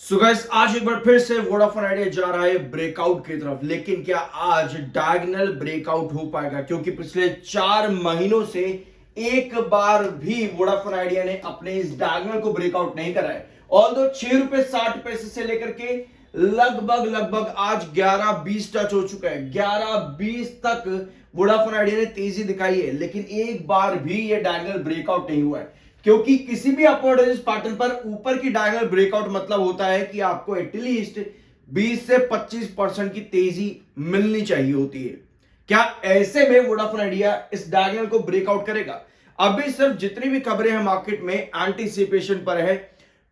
So guys आज एक बार फिर से वोडाफोन आइडिया जा रहा है ब्रेकआउट की तरफ। लेकिन क्या आज डायगोनल ब्रेकआउट हो पाएगा? क्योंकि पिछले 4 महीनों से एक बार भी वोडाफोन आइडिया ने अपने इस डायगोनल को ब्रेकआउट नहीं करा है। ऑल्दो 6 रुपए 60 पैसे से लेकर के लगभग लगभग आज 11-20 टच हो चुका है। 11-20 तक वोडाफोन आइडिया ने तेजी दिखाई है, लेकिन एक बार भी ये डायगोनल ब्रेकआउट नहीं हुआ है। क्योंकि किसी भी अपवर्ड पैटर्न पर ऊपर की डायगोनल ब्रेकआउट मतलब होता है कि आपको एटलीस्ट 20 से 25% की तेजी मिलनी चाहिए होती है। क्या ऐसे में वोडाफोन आइडिया इस डायगोनल को ब्रेकआउट करेगा? अभी सिर्फ जितनी भी खबरें हैं मार्केट में एंटीसिपेशन पर है,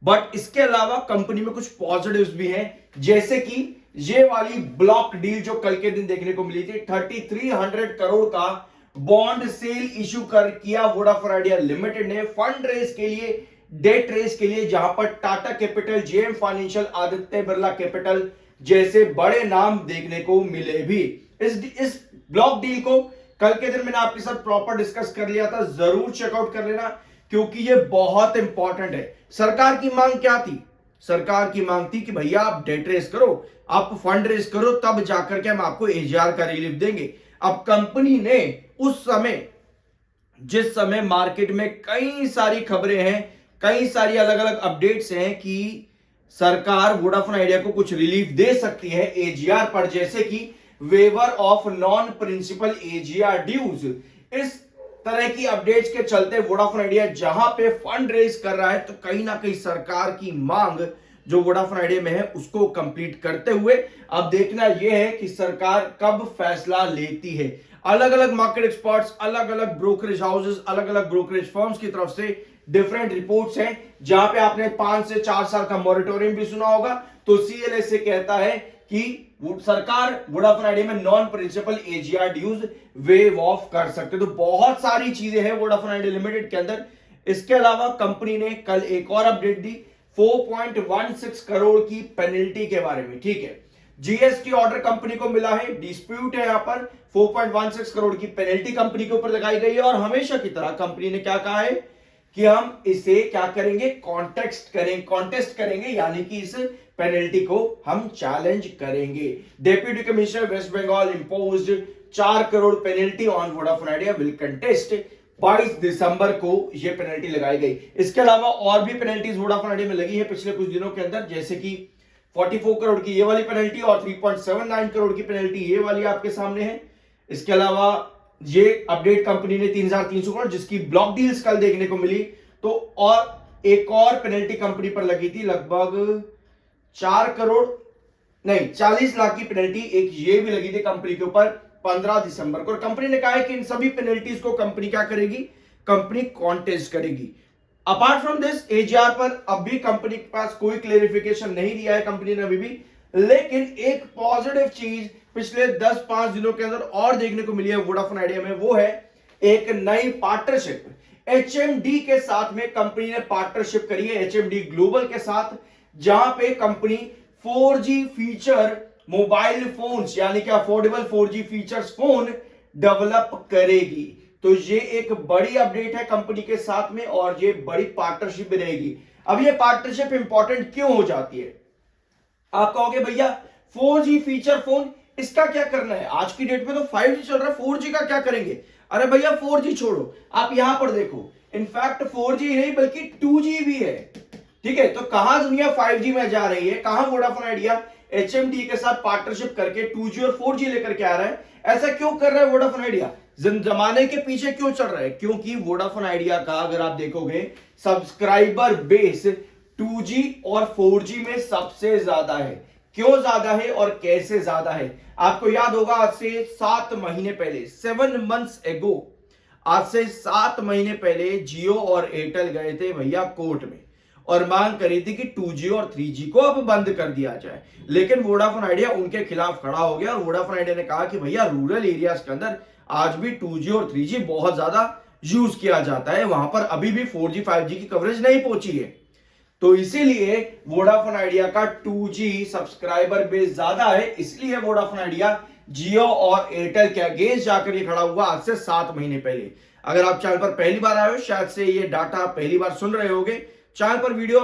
बट इसके अलावा कंपनी में कुछ पॉजिटिव्स भी हैं, जैसे कि ये वाली ब्लॉक डील जो कल के दिन देखने को मिली थी। 3300 करोड़ का बॉन्ड सेल इशू कर किया वोडाफोन आइडिया लिमिटेड ने फंड रेस के लिए, डेट रेस के लिए, जहां पर Tata capital, JM financial, Aditya Birla capital जैसे बड़े नाम देखने को मिले भी। इस ब्लॉक डील को कल के दिन मैंने आपके साथ प्रॉपर डिस्कस कर लिया था, जरूर चेकआउट कर लेना क्योंकि ये बहुत इंपॉर्टेंट है। सरकार की मांग क्या थी? सरकार की मांग थी कि भैया आप डेट रेस करो, आप फंड रेस करो, तब जाकर के हम आपको एजीआर का रिलीफ देंगे। अब कंपनी ने उस समय, जिस समय मार्केट में कई सारी खबरें हैं, कई सारी अलग अलग अपडेट्स हैं कि सरकार वोडाफोन आइडिया को कुछ रिलीफ दे सकती है एजीआर पर, जैसे कि waiver of non principal AGR dues. इस तरह की अपडेट्स के चलते वोडाफोन आइडिया जहां पे फंड रेज कर रहा है, तो कहीं ना कहीं सरकार की मांग जो वोडाफोन आइडिया में है उसको कंप्लीट करते हुए अब देखना यह है कि सरकार कब फैसला लेती है। अलग अलग मार्केट एक्सपर्ट्स, अलग अलग ब्रोकरेज हाउसेस, अलग अलग ब्रोकरेज फर्म्स की तरफ से डिफरेंट रिपोर्ट्स हैं, जहां पे आपने 5 से 4 साल का मॉरिटोरियम भी सुना होगा। तो सीएलएस कहता है कि सरकार वोडाफोन आइडिया में non principal AGR dues waive off कर सकते। तो बहुत सारी चीजें हैं वोडाफोन आइडिया लिमिटेड के अंदर। इसके अलावा कंपनी ने कल एक और अपडेट दी 4.16 करोड़ की पेनल्टी के बारे में। ठीक है, जीएसटी ऑर्डर कंपनी को मिला है, डिस्प्यूट है, यहां पर 4.16 करोड़ की पेनल्टी कंपनी के ऊपर लगाई गई है। और हमेशा की तरह कंपनी ने क्या कहा है कि हम इसे क्या करेंगे, कॉन्टेस्ट करेंगे, यानी कि इस पेनल्टी को हम चैलेंज करेंगे। Deputy commissioner West Bengal imposed 4 crore penalty on Vodafone Idea, will contest. 22 दिसंबर को यह पेनल्टी लगाई गई। इसके अलावा और भी पेनल्टीज वोडाफोन आइडिया में लगी है पिछले कुछ दिनों के अंदर, जैसे कि 44 करोड़ की ये वाली पेनल्टी और 3.79 करोड़ की पेनल्टी ये वाली आपके सामने है। इसके अलावा ये अपडेट कंपनी ने 3,300 करोड़ जिसकी ब्लॉक डील्स कल देखने को मिली, तो और एक और पेनल्टी कंपनी पर लगी थी लगभग 4 करोड़ नहीं 40 लाख की पेनल्टी, एक ये भी लगी थी कंपनी के ऊपर 15 दिसंबर को। और कंपनी ने कहा है कि इन सभी पेनल्टीज को कंपनी क्या करेगी, कंपनी कॉन्टेस्ट करेगी। अपार्ट फ्रॉम दिस एजीआर पर अभी कंपनी के पास कोई क्लेरिफिकेशन नहीं दिया है कंपनी ने अभी भी, लेकिन एक पॉजिटिव चीज पिछले 10-5 दिनों के अंदर और देखने को मिली है वोडाफोन आइडिया में, वो है एक नई पार्टनरशिप। एचएमडी के साथ में कंपनी ने पार्टनरशिप करी है, एचएमडी ग्लोबल के साथ, जहां पे company 4G feature mobile phones यानी कि affordable 4G features phone develop करेगी। तो ये एक बड़ी अपडेट है कंपनी के साथ में और ये बड़ी पार्टनरशिप भी रहेगी। अब ये पार्टनरशिप इंपॉर्टेंट क्यों हो जाती है? आप कहोगे भैया 4G फीचर फोन इसका क्या करना है? आज की डेट में तो 5G चल रहा है, 4G का क्या करेंगे? अरे भैया 4G छोड़ो, आप यहां पर देखो, इनफैक्ट 4G नहीं बल्कि 2G भी है। ठीक है, तो कहां दुनिया 5G में जा रही है, कहां वोडाफोन आइडिया एचएमडी के साथ पार्टनरशिप करके 2G और 4G लेकर के आ रहा है। ऐसा क्यों कर रहा है वोडाफोन आइडिया? जमाने के पीछे क्यों चल रहा है? क्योंकि वोडाफोन आइडिया का अगर आप देखोगे सब्सक्राइबर बेस 2G और 4G में सबसे ज्यादा है। क्यों ज्यादा है और कैसे ज्यादा है? आपको याद होगा आज से 7 महीने पहले, 7 मंथ्स एगो, आज से 7 महीने पहले जियो और एयरटेल गए थे भैया कोर्ट में और मांग करी थी कि 2G और 3G को अब बंद कर दिया जाए। लेकिन वोडाफोन आइडिया उनके खिलाफ खड़ा हो गया और वोडाफोन आइडिया ने कहा कि भैया रूरल एरियाज के अंदर आज भी 2G और 3G बहुत ज्यादा यूज किया जाता है, वहां पर अभी भी 4G 5G की कवरेज नहीं पहुंची है। तो इसीलिए वोडाफोन आइडिया का 2G सब्सक्राइबर बेस ज्यादा है, इसलिए वोडाफोन आइडिया जियो और एयरटेल के अगेंस्ट जाकर ये खड़ा हुआ आज से 7 महीने पहले। अगर आप चैनल पर पहली बार आए हो, शायद से ये डाटा पहली बार सुन रहे होगे, चैनल पर वीडियो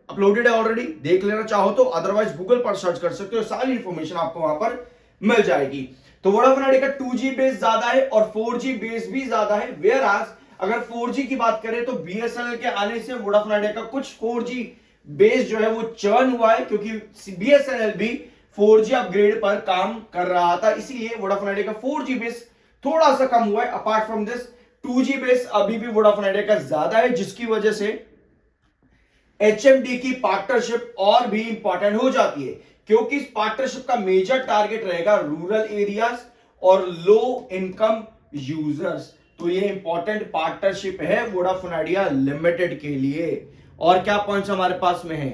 अपलोडेड है ऑलरेडी, देख लेना चाहो तो, अदरवाइज गूगल पर सर्च कर सकते हो, सारी इंफॉर्मेशन आपको वहां पर मिल जाएगी। तो वोडाफोन आइडिया का 2G बेस ज्यादा है और 4G बेस भी ज्यादा है। वेयर आज अगर 4G की बात करें तो बीएसएनएल के आने से वोडाफोन आइडिया का कुछ 4G बेस जो है वो चर्न हुआ है, क्योंकि बीएसएनएल भी 4G अपग्रेड पर काम कर रहा था, इसीलिए वोडाफोन आइडिया का 4G बेस थोड़ा सा कम हुआ है। Apart from this 2G base अभी भी वोडाफोन आइडिया का ज्यादा है, जिसकी वजह से एचएमडी की पार्टनरशिप और भी इंपॉर्टेंट हो जाती है, क्योंकि इस पार्टनरशिप का मेजर टारगेट रहेगा रूरल एरियाज और लो इनकम यूजर्स। तो ये इंपॉर्टेंट पार्टनरशिप है वोडाफोन आइडिया लिमिटेड के लिए। और क्या पॉइंट्स हमारे पास में है,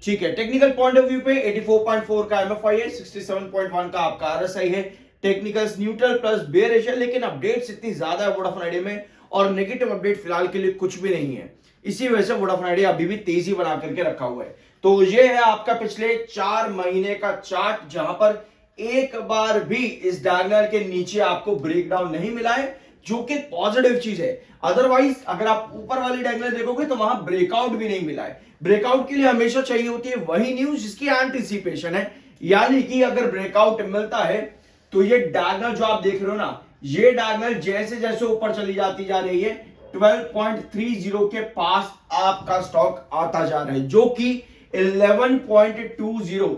ठीक है। टेक्निकल पॉइंट ऑफ व्यू पे 84.4 का एमएफआई है, 67.1 का आपका आरएसआई है, टेक्निकल्स न्यूट्रल प्लस बेयरिश है, लेकिन अपडेट्स इतनी ज्यादा है वोडाफोन आइडिया में और नेगेटिव अपडेट फिलहाल के लिए कुछ भी नहीं है। इसी वजह से वोडाफोन आइडिया अभी भी तेजी बना करके रखा हुआ है। तो ये है आपका पिछले 4 महीने का चार्ट, जहां पर एक बार भी इस डायगोनल के नीचे आपको ब्रेकडाउन नहीं मिला है, जो कि पॉजिटिव चीज है। अदरवाइज अगर आप ऊपर वाली डायगोनल देखोगे तो वहां ब्रेकआउट भी नहीं मिला है। ब्रेकआउट के लिए हमेशा चाहिए होती है वही न्यूज जिसकी एंटीसिपेशन है, यानी कि अगर ब्रेकआउट मिलता है तो ये डायगोनल जो आप देख रहे हो ना, ये डायगोनल जैसे जैसे ऊपर चली जाती जा रही है 12.30 के पास आपका स्टॉक आता जा रहा है, जो कि 11.20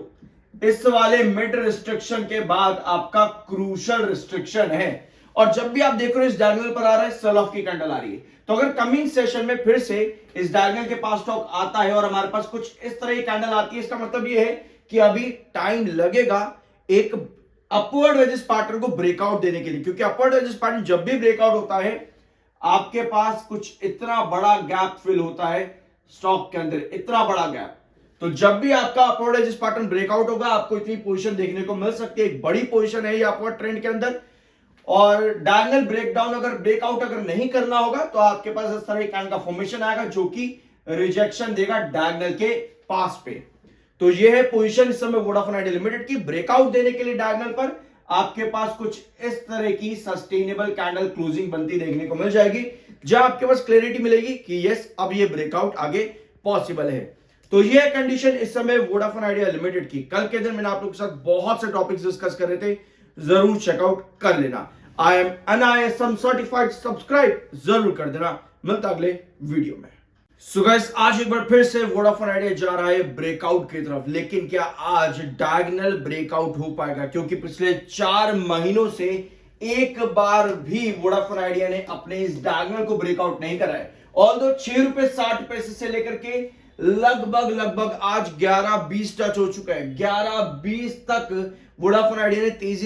इस वाले मिड रिस्ट्रिक्शन के बाद आपका क्रूशल रिस्ट्रिक्शन है। और जब भी आप देख रहे हो इस डायगोनल पर आ रहा है, सेल ऑफ की कैंडल आ रही है, तो अगर कमिंग सेशन में फिर से इस डायगोनल के पास स्टॉक आता है और हमारे पास कुछ इस तरह की कैंडल आती है, इसका मतलब ये है कि अभी टाइम लगेगा एक अपवर्ड रेजिस पैटर्न को ब्रेकआउट देने के लिए, क्योंकि अपवर्ड रेजिस पैटर्न जब भी ब्रेकआउट होता है आपके पास कुछ इतना बड़ा गैप फिल होता है स्टॉक के अंदर, इतना बड़ा गैप। तो जब भी आपका अपवर्ड रेजिस पैटर्न ब्रेकआउट होगा, आपको इतनी पोजीशन देखने को मिल सकती है, एक बड़ी पोजीशन है ये अपवर्ड ट्रेंड के अंदर। और डायगोनल ब्रेकडाउन अगर ब्रेकआउट अगर नहीं करना होगा तो आपके पास इस तरह का फॉर्मेशन आएगा जो कि रिजेक्शन देगा डायगोनल के पास पे। तो ये है पोजीशन इस समय वोडाफोन आइडिया लिमिटेड की। ब्रेकआउट देने के लिए डायगोनल पर आपके पास कुछ इस तरह की सस्टेनेबल कैंडल क्लोजिंग बनती देखने को मिल जाएगी, जहां आपके पास क्लैरिटी मिलेगी कि यस अब ये ब्रेकआउट आगे पॉसिबल है। तो ये है कंडीशन इस समय वोडाफोन आइडिया लिमिटेड की। कल के दिन मैंने आप लोगों के साथ बहुत से टॉपिक्स डिस्कस कर रहे थे, जरूर चेकआउट कर लेना। I am NISM certified, subscribe जरूर कर देना। मिलता अगले वीडियो में। सो गाइस, आज एक बार फिर से वोडाफोन आइडिया जा रहा है ब्रेकआउट की तरफ, लेकिन क्या आज डायगोनल ब्रेकआउट हो पाएगा? क्योंकि पिछले 4 महीनों से एक बार भी वोडाफोन आइडिया ने अपने इस डायगोनल को ब्रेकआउट नहीं करा है। ऑल्दो 6 रुपए 60 पैसे से लेकर के लगभग आज 11.20 टच हो चुका है। 11.20 तक वोडाफोन आइडिया ने तेजी